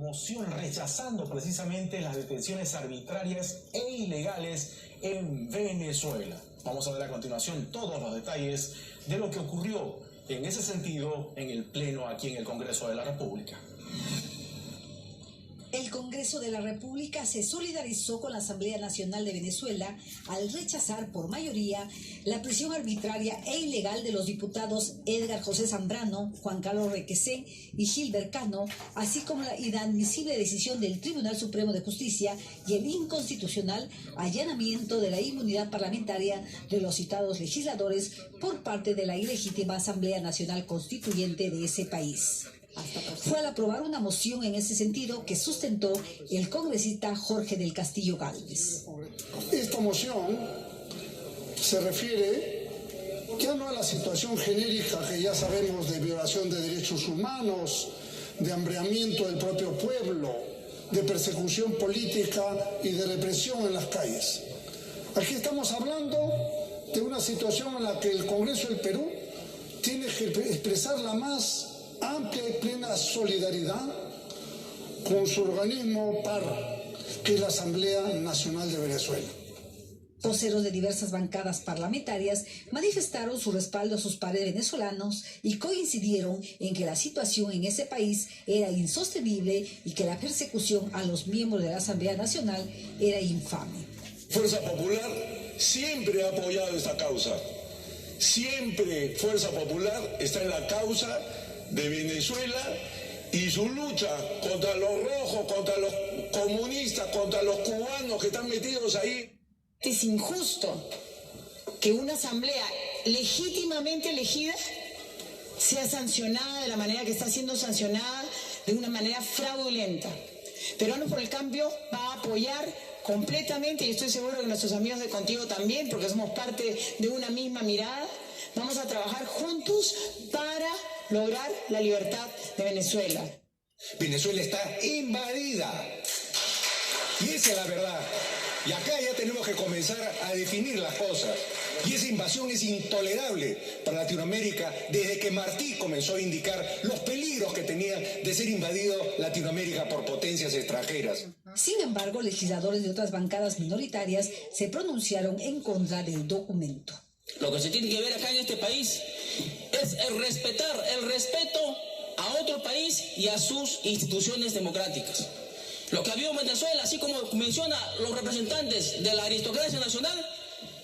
moción rechazando precisamente las detenciones arbitrarias e ilegales en Venezuela. Vamos a ver a continuación todos los detalles de lo que ocurrió en ese sentido en el Pleno aquí en el Congreso de la República. El Congreso de la República se solidarizó con la Asamblea Nacional de Venezuela al rechazar por mayoría la prisión arbitraria e ilegal de los diputados Edgar José Zambrano, Juan Carlos Requesén y Gilbert Cano, así como la inadmisible decisión del Tribunal Supremo de Justicia y el inconstitucional allanamiento de la inmunidad parlamentaria de los citados legisladores por parte de la ilegítima Asamblea Nacional Constituyente de ese país. Fue al aprobar una moción en ese sentido que sustentó el congresista Jorge del Castillo Gálvez. Esta moción se refiere ya no a la situación genérica que ya sabemos de violación de derechos humanos, de hambreamiento del propio pueblo, de persecución política y de represión en las calles. Aquí estamos hablando de una situación en la que el Congreso del Perú tiene que expresar la más amplia y plena solidaridad con su organismo par, que es la Asamblea Nacional de Venezuela. Voceros de diversas bancadas parlamentarias manifestaron su respaldo a sus pares venezolanos y coincidieron en que la situación en ese país era insostenible y que la persecución a los miembros de la Asamblea Nacional era infame. Fuerza Popular siempre ha apoyado esta causa. Siempre Fuerza Popular está en la causa de Venezuela y su lucha contra los rojos, contra los comunistas, contra los cubanos que están metidos ahí. Es injusto que una asamblea legítimamente elegida sea sancionada de la manera que está siendo sancionada, de una manera fraudulenta. Peruanos por el Cambio va a apoyar completamente, y estoy seguro que nuestros amigos de Contigo también, porque somos parte de una misma mirada. Vamos a trabajar juntos para lograr la libertad de Venezuela. Venezuela está invadida. Y esa es la verdad. Y acá ya tenemos que comenzar a definir las cosas. Y esa invasión es intolerable para Latinoamérica desde que Martí comenzó a indicar los peligros que tenía de ser invadido Latinoamérica por potencias extranjeras. Sin embargo, legisladores de otras bancadas minoritarias se pronunciaron en contra del documento. Lo que se tiene que ver acá en este país es el respeto a otro país y a sus instituciones democráticas. Lo que ha habido en Venezuela, así como menciona los representantes de la aristocracia nacional,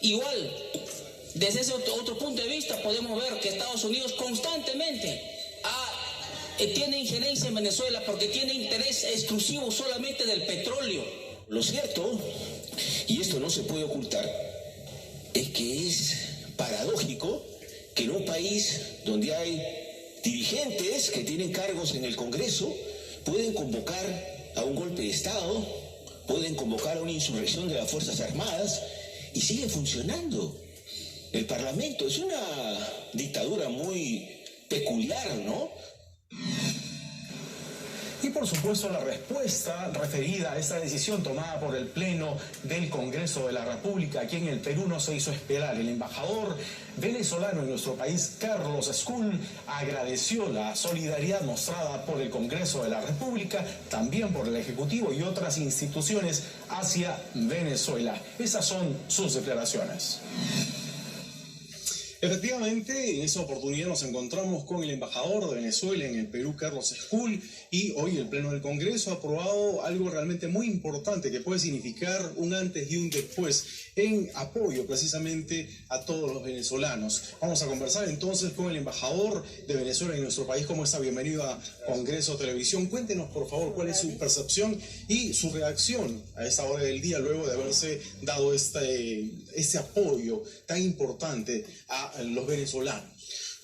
igual, desde ese otro punto de vista podemos ver que Estados Unidos constantemente tiene injerencia en Venezuela porque tiene interés exclusivo solamente del petróleo. Lo cierto, y esto no se puede ocultar, es que es paradójico que en un país donde hay dirigentes que tienen cargos en el Congreso pueden convocar a un golpe de Estado, pueden convocar a una insurrección de las Fuerzas Armadas y sigue funcionando el Parlamento. Es una dictadura muy peculiar, ¿no? Y por supuesto la respuesta referida a esta decisión tomada por el Pleno del Congreso de la República aquí en el Perú no se hizo esperar. El embajador venezolano en nuestro país, Carlos Escul, agradeció la solidaridad mostrada por el Congreso de la República, también por el Ejecutivo y otras instituciones hacia Venezuela. Esas son sus declaraciones. Efectivamente, en esa oportunidad nos encontramos con el embajador de Venezuela en el Perú, Carlos Escul, y hoy el Pleno del Congreso ha aprobado algo realmente muy importante que puede significar un antes y un después en apoyo precisamente a todos los venezolanos. Vamos a conversar entonces con el embajador de Venezuela en nuestro país. ¿Cómo está? Bienvenido a Congreso Televisión. Cuéntenos, por favor, cuál es su percepción y su reacción a esta hora del día luego de haberse dado este apoyo tan importante a los venezolanos.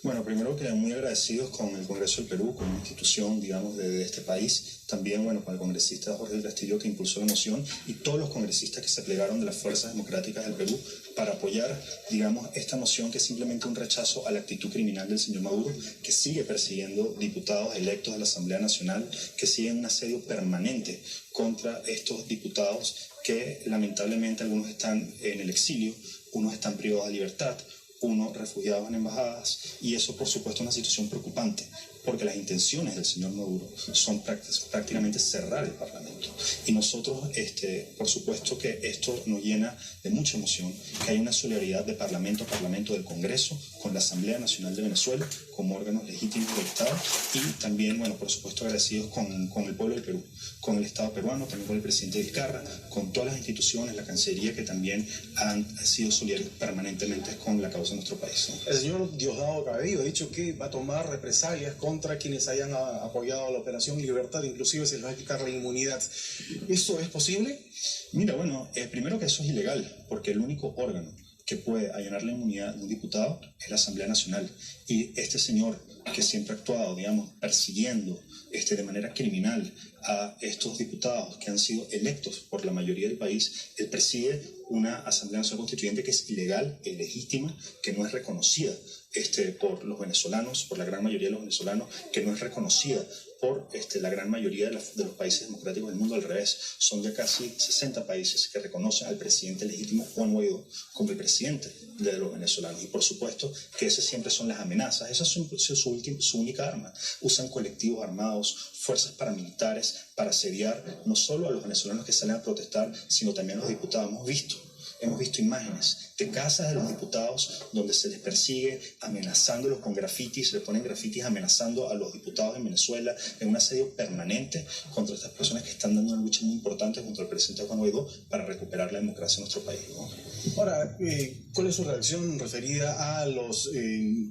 Bueno, primero que muy agradecidos con el Congreso del Perú, con una institución, digamos, de este país. También, bueno, con el congresista Jorge del Castillo, que impulsó la moción, y todos los congresistas que se plegaron de las fuerzas democráticas del Perú para apoyar, digamos, esta moción, que es simplemente un rechazo a la actitud criminal del señor Maduro, que sigue persiguiendo diputados electos de la Asamblea Nacional, que siguen un asedio permanente contra estos diputados que, lamentablemente, algunos están en el exilio, unos están privados de libertad, unos refugiados en embajadas, y eso por supuesto es una situación preocupante porque las intenciones del señor Maduro son prácticamente cerrar el Parlamento. Y nosotros, por supuesto que esto nos llena de mucha emoción, que hay una solidaridad de Parlamento a Parlamento del Congreso con la Asamblea Nacional de Venezuela como órganos legítimos del Estado, y también, bueno, por supuesto agradecidos con el pueblo del Perú, con el Estado peruano, también con el presidente Vizcarra, con todas las instituciones, la Cancillería, que también han sido solidarios permanentemente con la causa de nuestro país, ¿no? El señor Diosdado Cabello ha dicho que va a tomar represalias contra quienes hayan apoyado la Operación Libertad, inclusive se les va a quitar la inmunidad. ¿Esto es posible? Mira, bueno, primero que eso es ilegal, porque el único órgano que puede allanar la inmunidad de un diputado es la Asamblea Nacional. Y este señor, que siempre ha actuado, digamos, persiguiendo de manera criminal a estos diputados que han sido electos por la mayoría del país, él preside una Asamblea Nacional Constituyente que es ilegal, ilegítima, que no es reconocida por los venezolanos, por la gran mayoría de los venezolanos, que no es reconocida por la gran mayoría de los países democráticos del mundo. Al revés, son ya casi 60 países que reconocen al presidente legítimo Juan Guaidó como el presidente de los venezolanos. Y por supuesto que esas siempre son las amenazas, esa es su única arma. Usan colectivos armados, fuerzas paramilitares para asediar no solo a los venezolanos que salen a protestar, sino también a los diputados. Hemos visto imágenes de casas de los diputados donde se les persigue amenazándolos con grafitis, le ponen grafitis amenazando a los diputados en Venezuela, en un asedio permanente contra estas personas que están dando una lucha muy importante contra el presidente Juan Guaidó para recuperar la democracia en nuestro país, ¿no? Ahora, ¿cuál es su reacción referida a los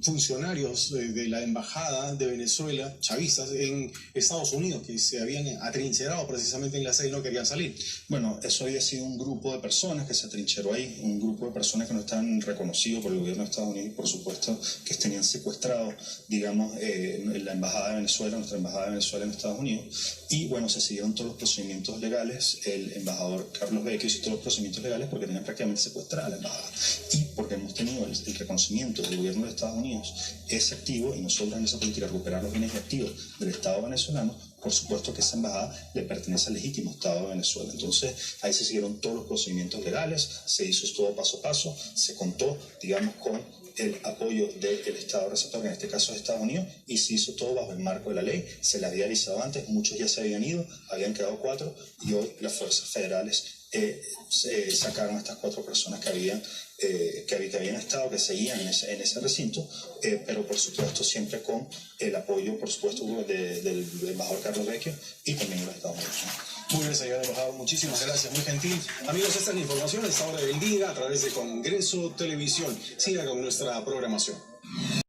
funcionarios de la Embajada de Venezuela, chavistas, en Estados Unidos, que se habían atrincherado precisamente en la sede y no querían salir? Bueno, eso había sido un grupo de personas que se atrincheró ahí, un grupo de personas que no estaban reconocidos por el gobierno de Estados Unidos y por supuesto que tenían secuestrado, digamos, la Embajada de Venezuela, nuestra Embajada de Venezuela en Estados Unidos. Y bueno, se siguieron todos los procedimientos legales, el embajador Carlos Vecchio hizo todos los procedimientos legales porque tenían prácticamente secuestrada la embajada. Y porque hemos tenido el reconocimiento del gobierno de Estados Unidos es activo, y nosotros en esa política de recuperar los bienes activos del Estado venezolano, por supuesto que esa embajada le pertenece al legítimo Estado de Venezuela. Entonces ahí se siguieron todos los procedimientos legales, se hizo todo paso a paso, se contó, digamos, con el apoyo del Estado receptor, que en este caso es Estados Unidos, y se hizo todo bajo el marco de la ley. Se le había avisado antes, muchos ya se habían ido, habían quedado 4, y hoy las fuerzas federales sacaron a estas 4 personas que habían estado, que seguían en ese recinto, pero por supuesto siempre con el apoyo, por supuesto, del embajador Carlos Vecchio y también de los Estados Unidos. Muy bien, señor embajador, muchísimas gracias, muy gentil. Amigos, esta es la información a esta hora del día a través de Congreso Televisión. Siga con nuestra programación.